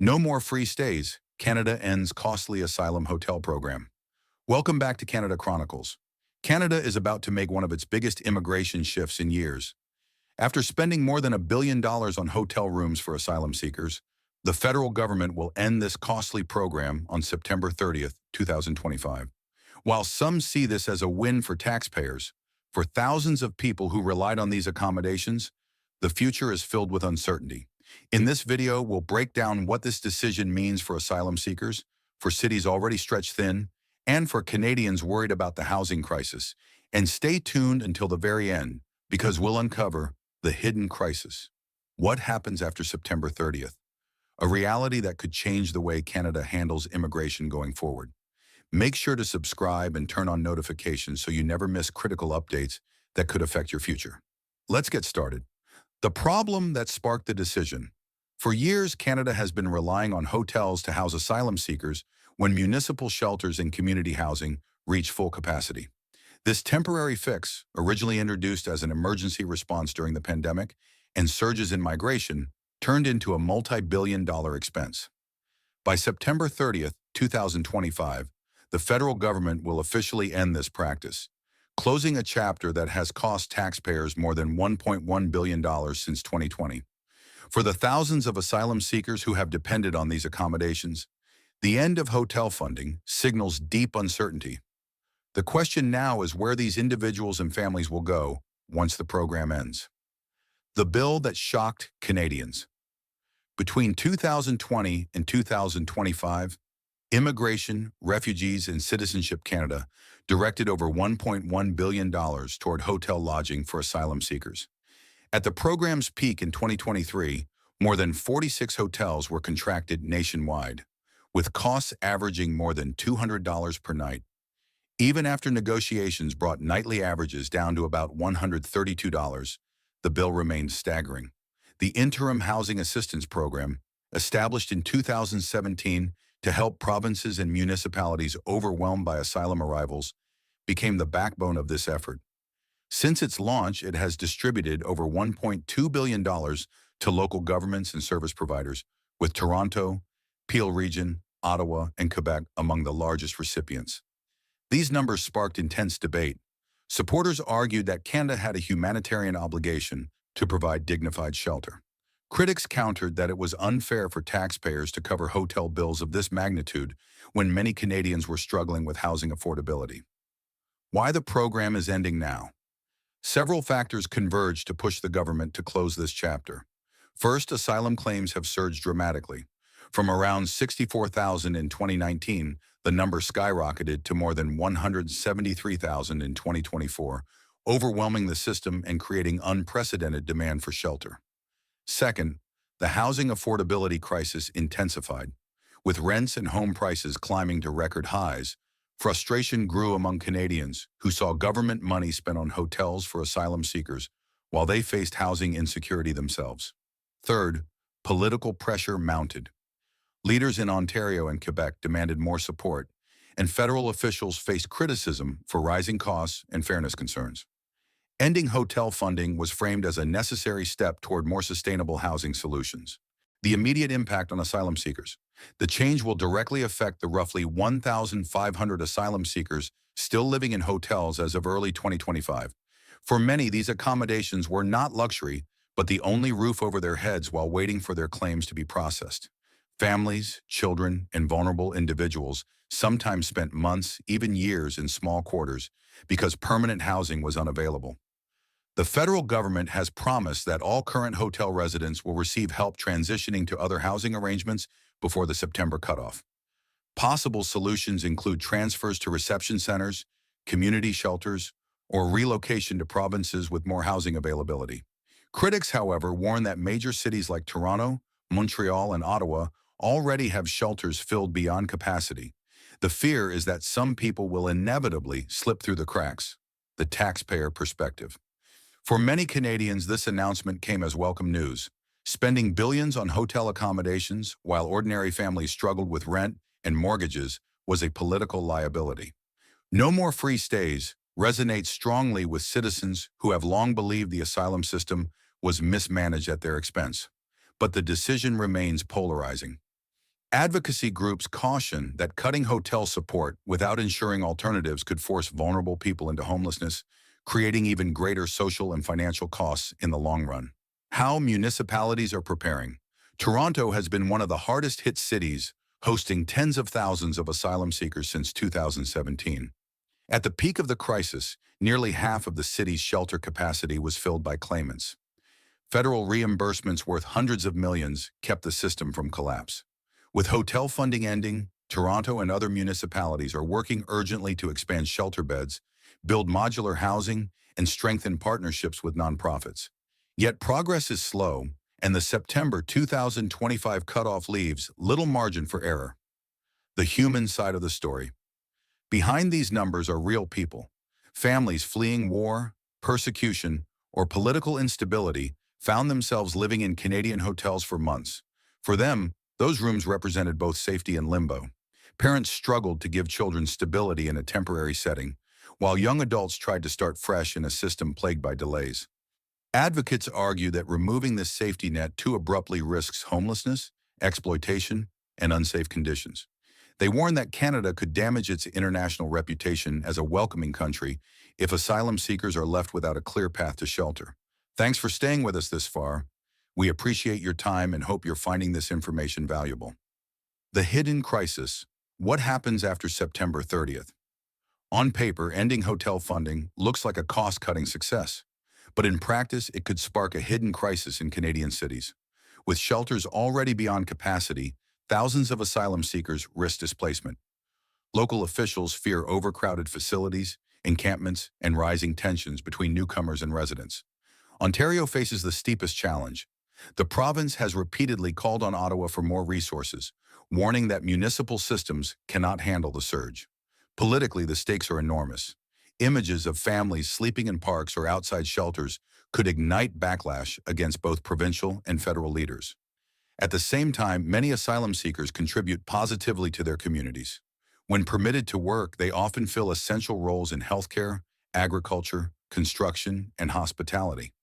No more free stays. Canada ends costly asylum hotel program. Welcome back to Canada Chronicles. Canada is about to make one of its biggest immigration shifts in years. After spending more than $1 billion on hotel rooms for asylum seekers, the federal government will end this costly program on September 30th, 2025. While some see this as a win for taxpayers, for thousands of people who relied on these accommodations, the future is filled with uncertainty. In this video, we'll break down what this decision means for asylum seekers, for cities already stretched thin, and for Canadians worried about the housing crisis. And stay tuned until the very end, because we'll uncover the hidden crisis. What happens after September 30th? A reality that could change the way Canada handles immigration going forward. Make sure to subscribe and turn on notifications so you never miss critical updates that could affect your future. Let's get started. The problem that sparked the decision. For years, Canada has been relying on hotels to house asylum seekers when municipal shelters and community housing reach full capacity. This temporary fix, originally introduced as an emergency response during the pandemic and surges in migration, turned into a multi-billion-dollar expense. By September 30th, 2025, the federal government will officially end this practice, closing a chapter that has cost taxpayers more than $1.1 billion since 2020. For the thousands of asylum seekers who have depended on these accommodations, the end of hotel funding signals deep uncertainty. The question now is where these individuals and families will go once the program ends. The bill that shocked Canadians. Between 2020 and 2025, Immigration, Refugees, and Citizenship Canada directed over $1.1 billion toward hotel lodging for asylum seekers. At the program's peak in 2023, more than 46 hotels were contracted nationwide, with costs averaging more than $200 per night. Even after negotiations brought nightly averages down to about $132, the bill remained staggering. The Interim Housing Assistance Program, established in 2017 to help provinces and municipalities overwhelmed by asylum arrivals, became the backbone of this effort. Since its launch, it has distributed over $1.2 billion to local governments and service providers, with Toronto, Peel Region, Ottawa, and Quebec among the largest recipients. These numbers sparked intense debate. Supporters argued that Canada had a humanitarian obligation to provide dignified shelter. Critics countered that it was unfair for taxpayers to cover hotel bills of this magnitude when many Canadians were struggling with housing affordability. Why the program is ending now? Several factors converge to push the government to close this chapter. First, asylum claims have surged dramatically. From around 64,000 in 2019, the number skyrocketed to more than 173,000 in 2024, overwhelming the system and creating unprecedented demand for shelter. Second, the housing affordability crisis intensified. With rents and home prices climbing to record highs, frustration grew among Canadians who saw government money spent on hotels for asylum seekers while they faced housing insecurity themselves. Third, political pressure mounted. Leaders in Ontario and Quebec demanded more support, and federal officials faced criticism for rising costs and fairness concerns. Ending hotel funding was framed as a necessary step toward more sustainable housing solutions. The immediate impact on asylum seekers. The change will directly affect the roughly 1,500 asylum seekers still living in hotels as of early 2025. For many, these accommodations were not luxury, but the only roof over their heads while waiting for their claims to be processed. Families, children, and vulnerable individuals sometimes spent months, even years, in small quarters because permanent housing was unavailable. The federal government has promised that all current hotel residents will receive help transitioning to other housing arrangements before the September cutoff. Possible solutions include transfers to reception centers, community shelters, or relocation to provinces with more housing availability. Critics, however, warn that major cities like Toronto, Montreal, and Ottawa already have shelters filled beyond capacity. The fear is that some people will inevitably slip through the cracks. The taxpayer perspective. For many Canadians, this announcement came as welcome news. Spending billions on hotel accommodations while ordinary families struggled with rent and mortgages was a political liability. No more free stays resonates strongly with citizens who have long believed the asylum system was mismanaged at their expense. But the decision remains polarizing. Advocacy groups caution that cutting hotel support without ensuring alternatives could force vulnerable people into homelessness, creating even greater social and financial costs in the long run. How municipalities are preparing. Toronto has been one of the hardest hit cities, hosting tens of thousands of asylum seekers since 2017. At the peak of the crisis, nearly half of the city's shelter capacity was filled by claimants. Federal reimbursements worth hundreds of millions kept the system from collapse. With hotel funding ending, Toronto and other municipalities are working urgently to expand shelter beds, build modular housing, and strengthen partnerships with nonprofits. Yet progress is slow, and the September 2025 cutoff leaves little margin for error. The human side of the story. Behind these numbers are real people. Families fleeing war, persecution, or political instability found themselves living in Canadian hotels for months. For them, those rooms represented both safety and limbo. Parents struggled to give children stability in a temporary setting, while young adults tried to start fresh in a system plagued by delays. Advocates argue that removing this safety net too abruptly risks homelessness, exploitation, and unsafe conditions. They warn that Canada could damage its international reputation as a welcoming country if asylum seekers are left without a clear path to shelter. Thanks for staying with us this far. We appreciate your time and hope you're finding this information valuable. The hidden crisis. What happens after September 30th? On paper, ending hotel funding looks like a cost-cutting success, but in practice, it could spark a hidden crisis in Canadian cities. With shelters already beyond capacity, thousands of asylum seekers risk displacement. Local officials fear overcrowded facilities, encampments, and rising tensions between newcomers and residents. Ontario faces the steepest challenge. The province has repeatedly called on Ottawa for more resources, warning that municipal systems cannot handle the surge. Politically, the stakes are enormous. Images of families sleeping in parks or outside shelters could ignite backlash against both provincial and federal leaders. At the same time, many asylum seekers contribute positively to their communities. When permitted to work, they often fill essential roles in healthcare, agriculture, construction, and hospitality.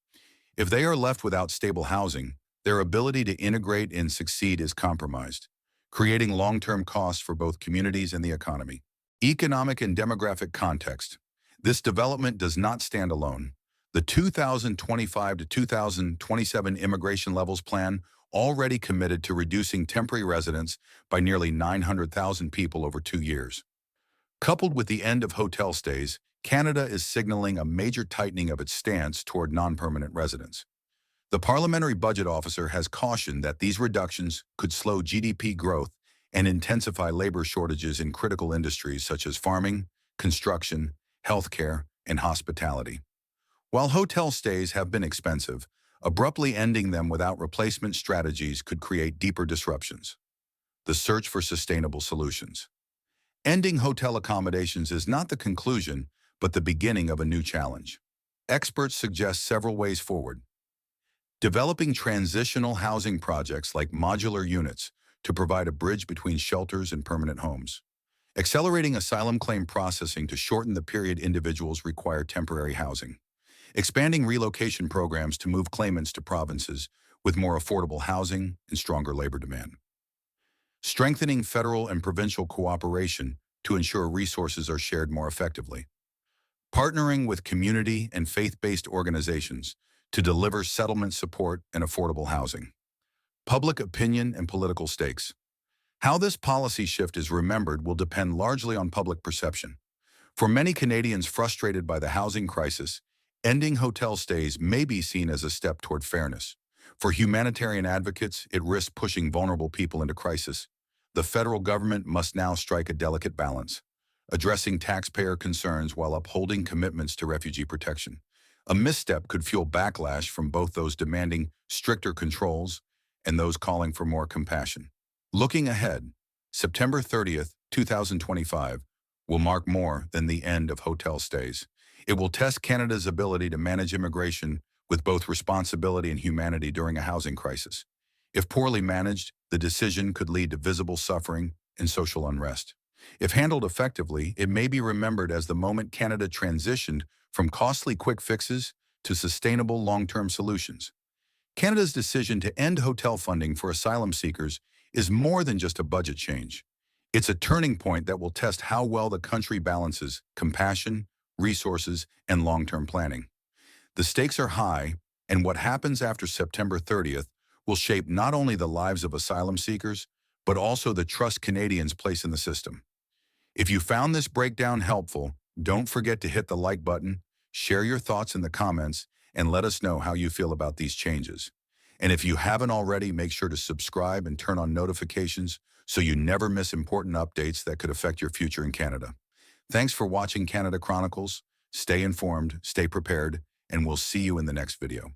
If they are left without stable housing, their ability to integrate and succeed is compromised, creating long-term costs for both communities and the economy. Economic and demographic context. This development does not stand alone. The 2025 to 2027 Immigration Levels Plan already committed to reducing temporary residents by nearly 900,000 people over 2 years. Coupled with the end of hotel stays, Canada is signaling a major tightening of its stance toward non-permanent residents. The Parliamentary Budget Officer has cautioned that these reductions could slow GDP growth and intensify labor shortages in critical industries such as farming, construction, healthcare, and hospitality. While hotel stays have been expensive, abruptly ending them without replacement strategies could create deeper disruptions. The search for sustainable solutions. Ending hotel accommodations is not the conclusion, but the beginning of a new challenge. Experts suggest several ways forward. Developing transitional housing projects like modular units to provide a bridge between shelters and permanent homes. Accelerating asylum claim processing to shorten the period individuals require temporary housing. Expanding relocation programs to move claimants to provinces with more affordable housing and stronger labor demand. Strengthening federal and provincial cooperation to ensure resources are shared more effectively. Partnering with community and faith-based organizations to deliver settlement support and affordable housing. Public opinion and political stakes. How this policy shift is remembered will depend largely on public perception. For many Canadians frustrated by the housing crisis, ending hotel stays may be seen as a step toward fairness. For humanitarian advocates, it risks pushing vulnerable people into crisis. The federal government must now strike a delicate balance, addressing taxpayer concerns while upholding commitments to refugee protection. A misstep could fuel backlash from both those demanding stricter controls and those calling for more compassion. Looking ahead, September 30th, 2025 will mark more than the end of hotel stays. It will test Canada's ability to manage immigration with both responsibility and humanity during a housing crisis. If poorly managed, the decision could lead to visible suffering and social unrest. If handled effectively, it may be remembered as the moment Canada transitioned from costly quick fixes to sustainable long-term solutions. Canada's decision to end hotel funding for asylum seekers is more than just a budget change. It's a turning point that will test how well the country balances compassion, resources, and long-term planning. The stakes are high, and what happens after September 30th will shape not only the lives of asylum seekers, but also the trust Canadians place in the system. If you found this breakdown helpful, don't forget to hit the like button, share your thoughts in the comments, and let us know how you feel about these changes. And if you haven't already, make sure to subscribe and turn on notifications so you never miss important updates that could affect your future in Canada. Thanks for watching Canada Chronicles. Stay informed, stay prepared, and we'll see you in the next video.